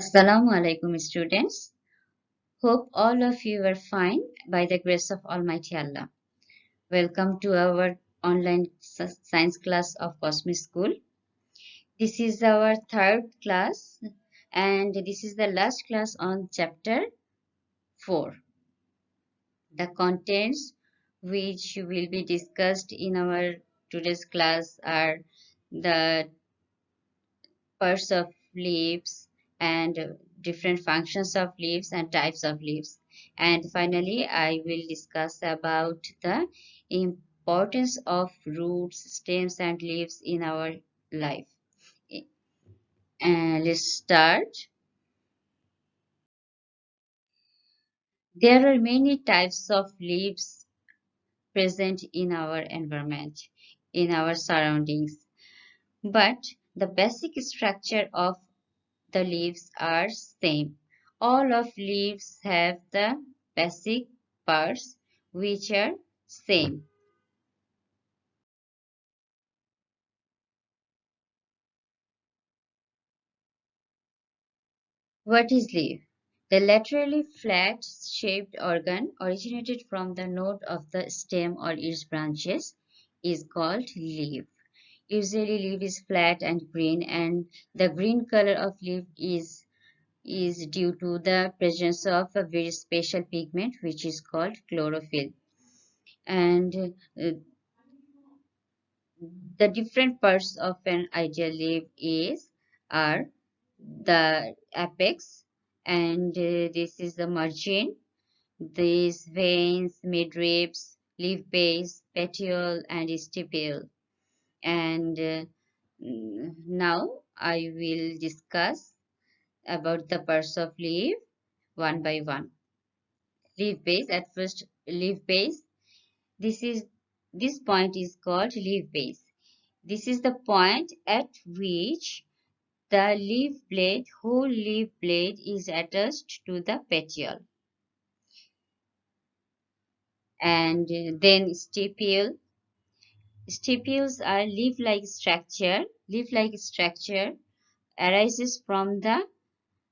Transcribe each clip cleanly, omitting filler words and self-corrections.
Assalamu alaikum students. Hope all of you are fine by the grace of Almighty Allah. Welcome to our online science class of Cosmic School. This is our third class and this is the last class on chapter 4. The contents which will be discussed in our today's class are the parts of leaves and different functions of leaves and types of leaves, and finally I will discuss about the importance of roots, stems and leaves in our life. And let's start. There are many types of leaves present in our environment, in our surroundings, but the basic structure of the leaves are same. All of leaves have the basic parts which are same. What is leaf? The laterally flat shaped organ originated from the node of the stem or its branches is called leaf. Usually leaf is flat and green, and the green color of leaf is due to the presence of a very special pigment which is called chlorophyll. And the different parts of an ideal leaf is are the apex, and this is the margin, these veins, midribs, leaf base, petiole and stipules. And now I will discuss about the parts of leaf one by one. Leaf base. At first, leaf base. This is this point is called leaf base. This is the point at which the whole leaf blade is attached to the petiole. And then stipule. Stipules are leaf-like structure. Leaf-like structure arises from the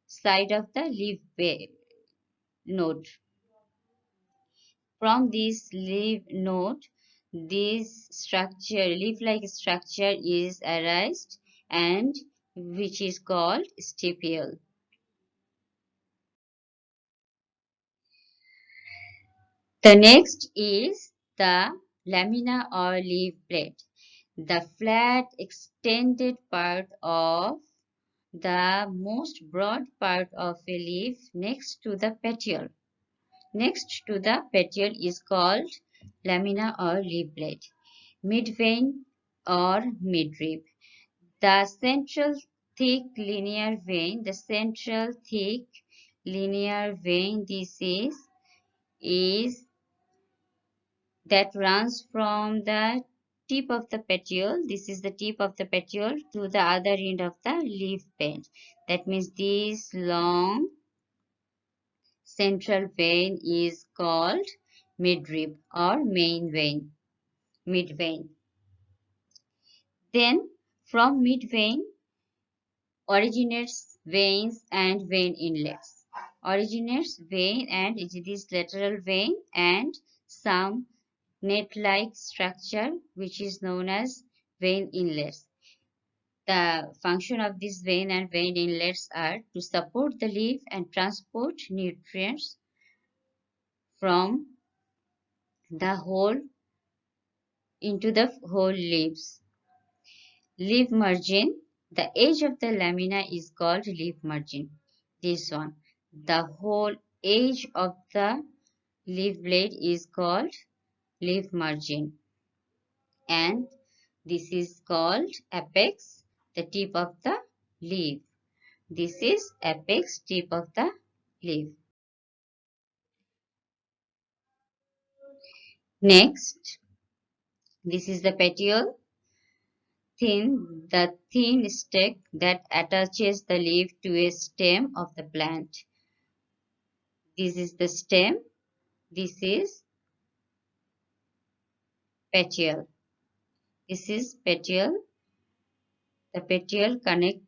side of the node. From this leaf node, this structure, leaf-like structure is arised, and which is called stipule. The next is the lamina or leaf blade, the flat extended part of the most broad part of a leaf next to the petiole. Next to the petiole is called lamina or leaf blade. Midvein or midrib. The central thick linear vein, is that runs from the tip of the petiole. This is the tip of the petiole to the other end of the leaf bed. That means this long central vein is called midrib or main vein, midvein. Then from midvein originates veins and vein inlets. Originates vein and this lateral vein and some net-like structure which is known as vein inlets. The function of this vein and vein inlets are to support the leaf and transport nutrients from the whole into the whole leaves. Leaf margin. The edge of the lamina is called leaf margin. This one. The whole edge of the leaf blade is called leaf margin. And this is called apex, the tip of the leaf. This is apex, tip of the leaf. Next, this is the petiole. The thin stick that attaches the leaf to a stem of the plant. This is the stem. This is petiole. This is petiole. The petiole connect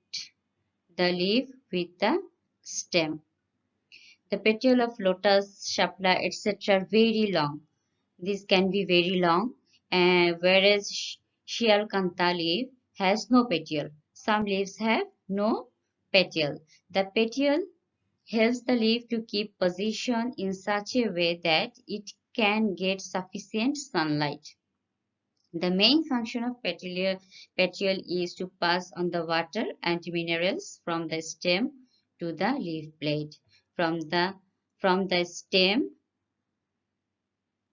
the leaf with the stem. The petal of lotus, shapla, etc. very long. This can be very long, whereas Shialkanta leaf has no petiole. Some leaves have no petiole. The petiole helps the leaf to keep position in such a way that it can get sufficient sunlight. The main function of petiole is to pass on the water and minerals from the stem to the leaf blade. From the stem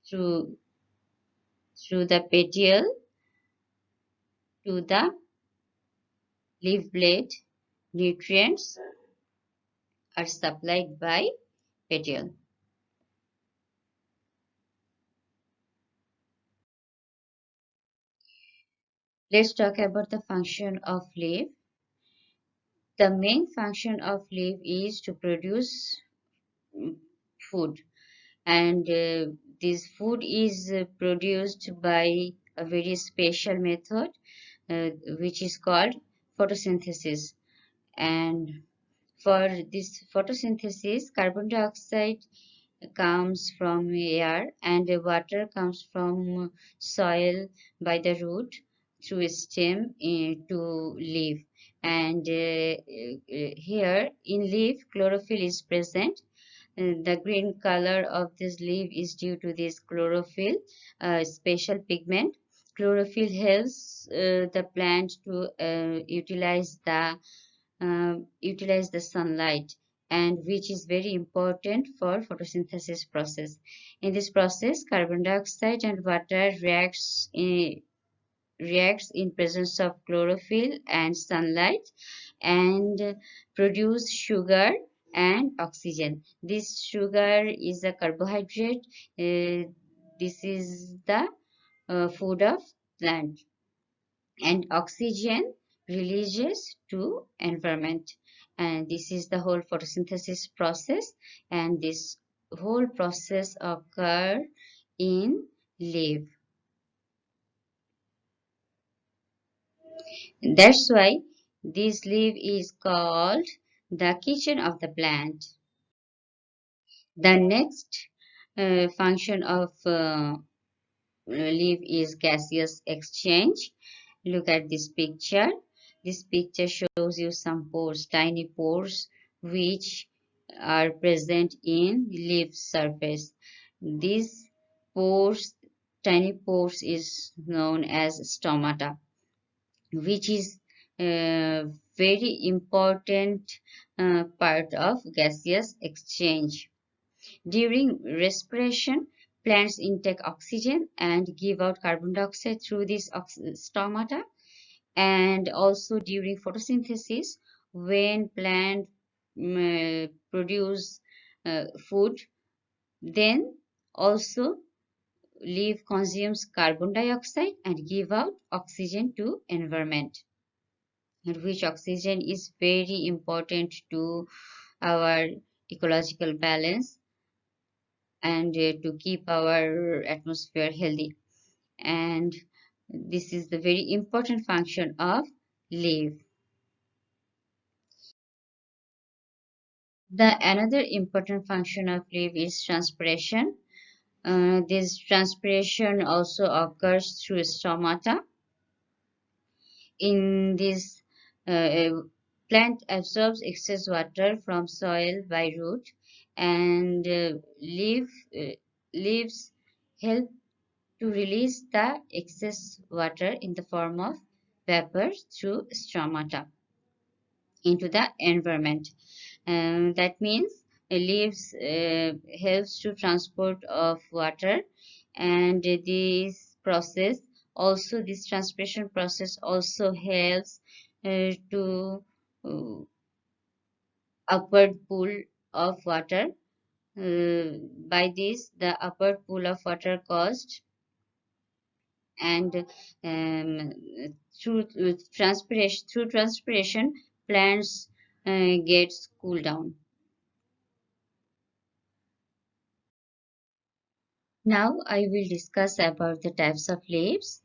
through the petiole to the leaf blade, nutrients are supplied by petiole. Let's talk about the function of leaf. The main function of leaf is to produce food, and this food is produced by a very special method, which is called photosynthesis. And for this photosynthesis, carbon dioxide comes from air and water comes from soil by the root through stem to leaf. And here in leaf, chlorophyll is present. The green color of this leaf is due to this chlorophyll, special pigment. Chlorophyll helps the plant to utilize the sunlight, and which is very important for photosynthesis process. In this process, carbon dioxide and water reacts in presence of chlorophyll and sunlight, and produce sugar and oxygen. This sugar is a carbohydrate. This is the food of plant, and oxygen releases to environment. And this is the whole photosynthesis process, and this whole process occur in leaf. That's why this leaf is called the kitchen of the plant. The next function of leaf is gaseous exchange. Look at this picture. This picture shows you some pores, tiny pores, which are present in leaf surface. These pores, tiny pores, is known as stomata, which is a very important part of gaseous exchange. During respiration, plants intake oxygen and give out carbon dioxide through these stomata. And also during photosynthesis, when plant produce food, then also leaf consumes carbon dioxide and give out oxygen to environment, which oxygen is very important to our ecological balance, and to keep our atmosphere healthy. And this is the very important function of leaf. The another important function of leaf is transpiration. This transpiration also occurs through stomata. In this, plant absorbs excess water from soil by root, and leaves help to release the excess water in the form of vapor through stomata into the environment. That means leaves helps to transport of water, and this transpiration process also helps to uh, upward pull of water. By this, the upward pull of water caused, and through transpiration, plants gets cool down. Now I will discuss about the types of leaves.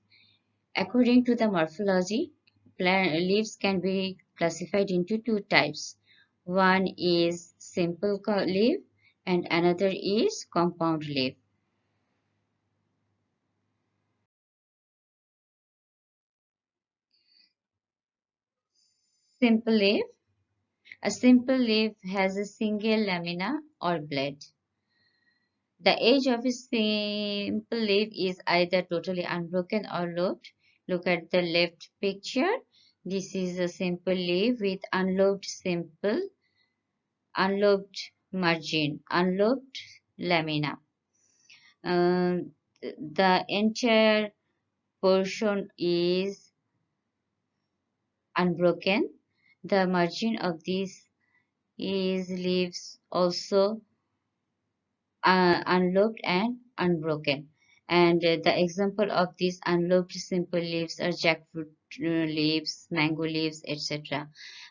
According to the morphology, leaves can be classified into two types. One is simple leaf and another is compound leaf. Simple leaf. A simple leaf has a single lamina or blade. The edge of a simple leaf is either totally unbroken or lobed. Look at the left picture. This is a simple leaf with unlobed margin, unlobed lamina. Uh, the entire portion is unbroken. The margin of this is leaves also unlobed and unbroken. And the example of these unlobed simple leaves are jackfruit leaves, mango leaves, etc.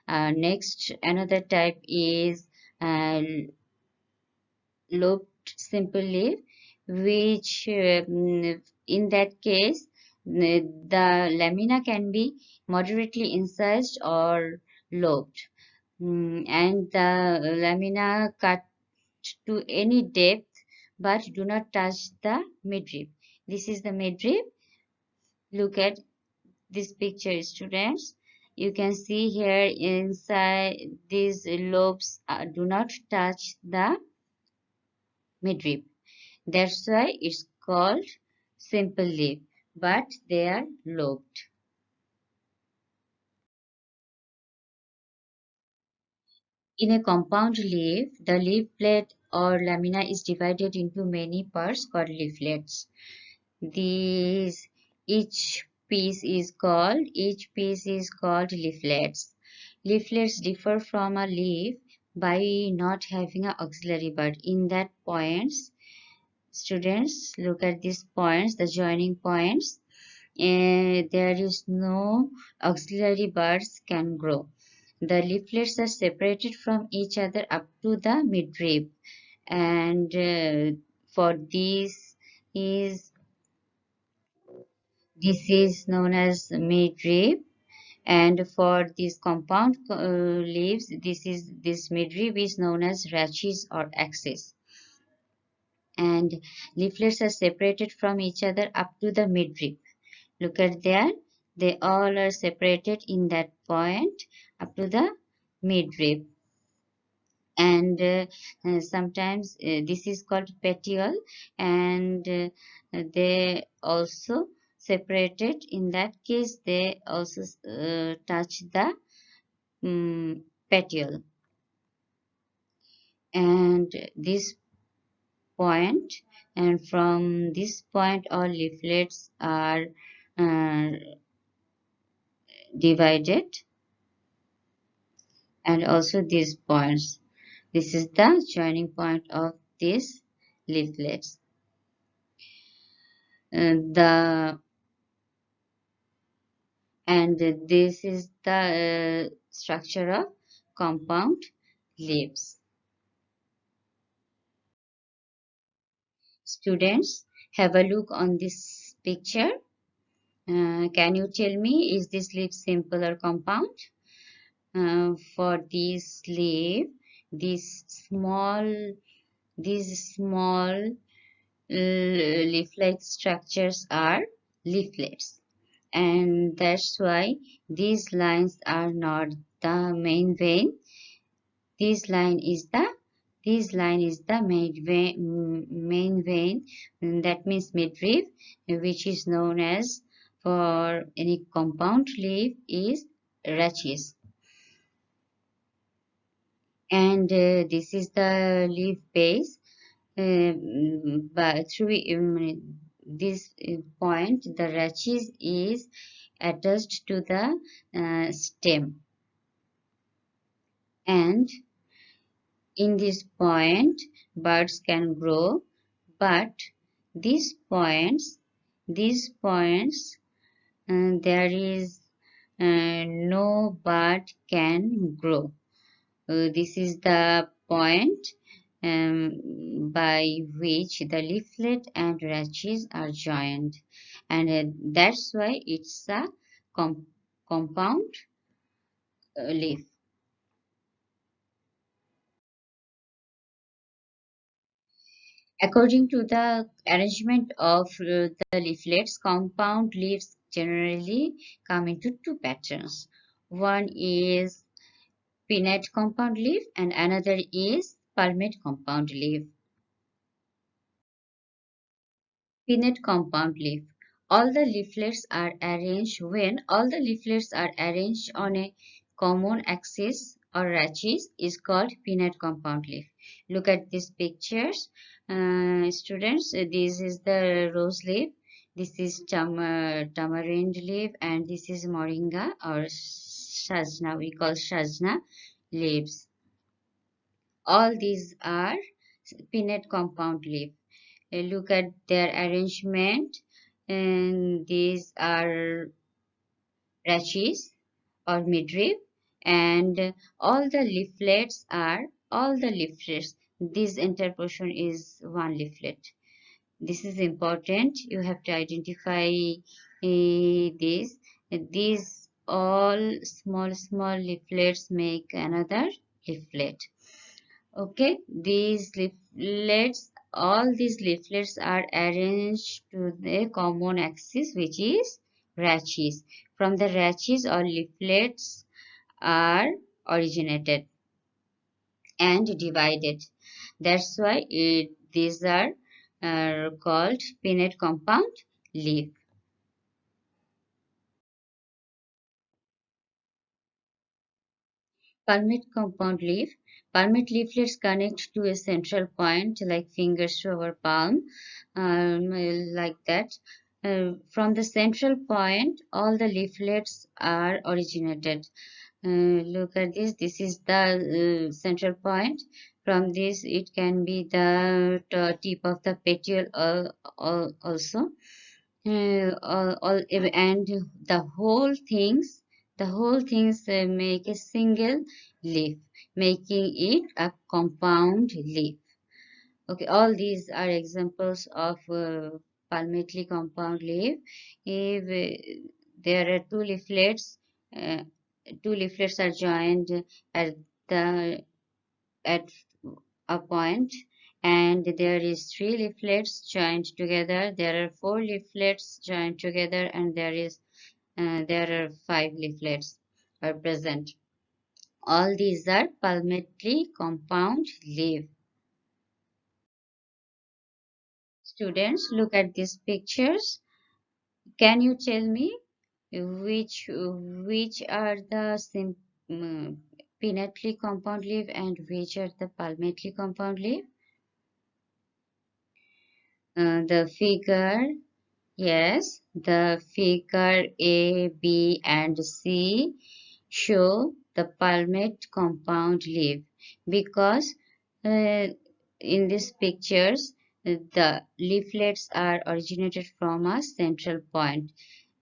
Next, another type is uh, lobed simple leaf, which in that case the lamina can be moderately incised or lobed. And the lamina cut to any depth but do not touch the midrib. This is the midrib. Look at this picture, students. You can see here inside these lobes do not touch the midrib. That's why it's called simple leaf, but they are lobed. In a compound leaf, the leaf blade or lamina is divided into many parts called leaflets. These each piece is called leaflets. Leaflets differ from a leaf by not having an auxiliary bud. In that points, students look at these points, the joining points. There is no auxiliary buds can grow. The leaflets are separated from each other up to the midrib, and for is this is known as midrib, and for these compound leaves, this midrib is known as rachis or axis. And leaflets are separated from each other up to the midrib. Look at there, they all are separated in that point up to the midrib. And sometimes this is called petiole, and they also separated. In that case, they also touch the petiole, and this point, and from this point all leaflets are uh, divided, and also these points. This is the joining point of these leaflets. The and this is the structure of compound leaves. Students, have a look on this picture. Can you tell me, is this leaf simple or compound? For this leaf, these small leaf-like structures are leaflets, and that's why these lines are not the main vein. This line is the main vein, that means midrib, which is known as, for any compound leaf, is rachis. And this is the leaf base. But through this point, the rachis is attached to the stem, and in this point birds can grow, but these points there is no bird can grow. This is the point by which the leaflet and rachis are joined, and that's why it's a compound leaf. According to the arrangement of the leaflets, compound leaves generally come into two patterns. One is pinnate compound leaf and another is palmate compound leaf. Pinnate compound leaf. All the leaflets are arranged when all the leaflets are arranged on a common axis or rachis is called pinnate compound leaf. Look at these pictures, students. This is the rose leaf. This is tamarind leaf, and this is moringa or shajna. We call shajna leaves. All these are pinnate compound leaf. Look at their arrangement, and these are rachis or midrib, and all the leaflets. This entire portion is one leaflet. This is important. You have to identify this. These all small leaflets make another leaflet. Okay, all these leaflets are arranged to the common axis, which is rachis. From the rachis, all leaflets are originated and divided. That's why these are called pinnate compound leaf. Palmate compound leaf. Palmate leaflets connect to a central point like fingers to our palm, like that. From the central point, all the leaflets are originated. Look at this. This is the central point. From this, it can be the tip of the petiole also. And the whole things make a single leaf, making it a compound leaf. Okay, all these are examples of palmately compound leaf. If there are uh, two leaflets are joined at the at a point, and there is three leaflets joined together. There are four leaflets joined together, and there are five leaflets are present. All these are palmately compound leaf. Students, look at these pictures. Can you tell me which are the pinnately compound leaf and which are the palmately compound leaf? The figure, yes, the figure A, B, and C show the palmate compound leaf because uh, in these pictures the leaflets are originated from a central point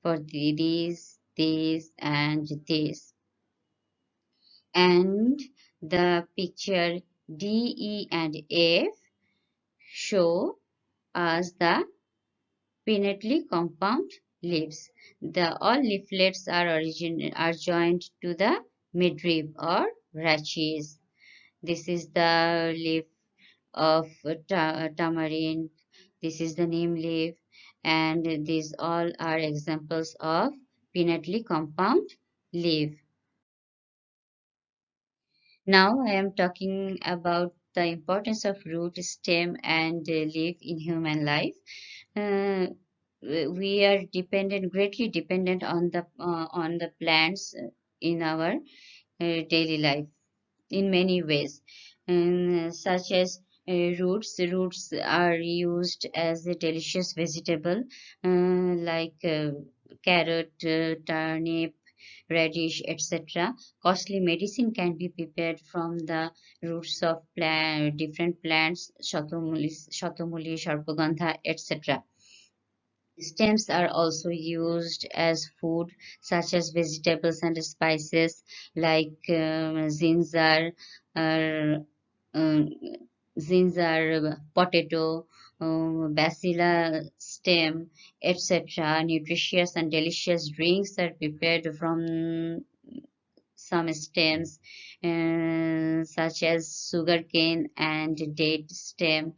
for these, and this. And the picture D, E, and F show us the pinnately compound leaves. The all leaflets are joined to the midrib or rachis. This is the leaf of tamarind. This is the neem leaf, and these all are examples of pinnately compound leaf. Now I am talking about the importance of root, stem, and leaf in human life. Uh, we are greatly dependent on the plants in our daily life in many ways, such as roots. Roots are used as a delicious vegetable, like carrot, turnip, radish, etc. Costly medicine can be prepared from the roots of different plants, shatamuli, sharpagandha, etc. Stems are also used as food, such as vegetables and spices like zinzar, uh, um, potato, bacilla stem, etc. Nutritious and delicious drinks are prepared from some stems, such as sugarcane and date stem.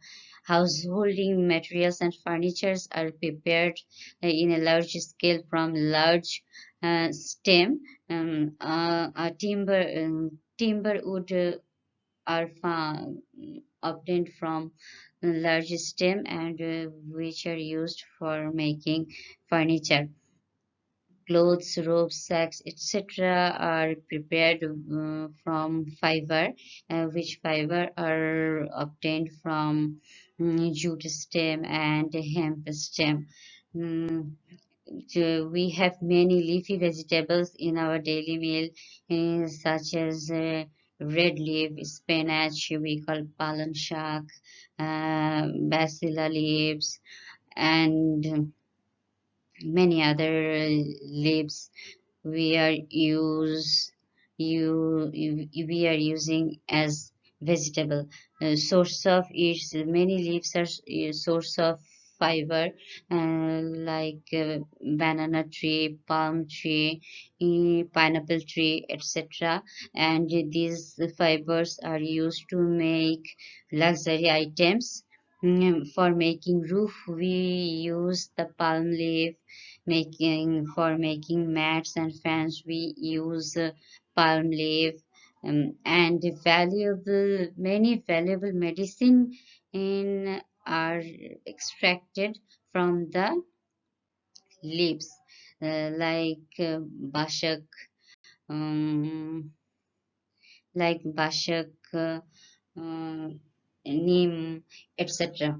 Householding materials and furnitures are prepared in a large scale from large stem. Timber wood are obtained from large stem and which are used for making furniture. Clothes, robes, sacks, etc. are prepared from fiber, which fiber are obtained from jute stem and hemp stem. Mm, we have many leafy vegetables in our daily meal, such as red leaf, spinach, we call palan shak, basila leaves, and many other leaves we are we are using as vegetable. Source of its many leaves are source of fiber, like banana tree, palm tree, pineapple tree, etc. And these fibers are used to make luxury items. For making roof we use the palm leaf. Making mats and fans we use palm leaf, and many valuable medicine are extracted from the leaves, like um, bashak, uh, neem, etc.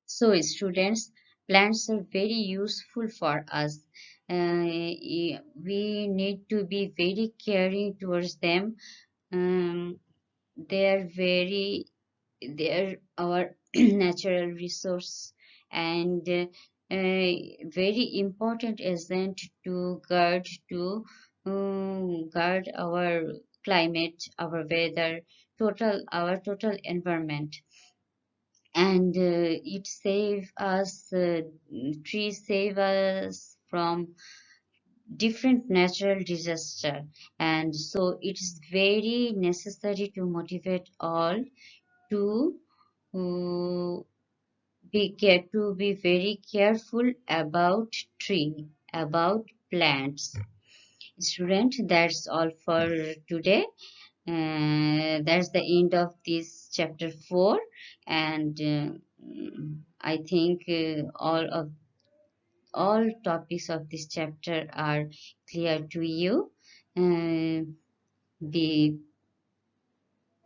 So, students, plants are very useful for us. We need to be very caring towards them. Um, they are they are our natural resource, and very important agent to guard our climate, our weather, our total environment. And it save us trees save us from different natural disaster, and so it is very necessary to motivate all to uh, to be very careful about tree, about plants. Student, that's all for today. That's the end of this chapter 4, and I think all topics of this chapter are clear to you. Uh, be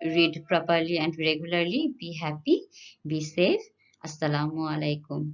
read properly and regularly. Be happy. Be safe. Assalamu alaikum.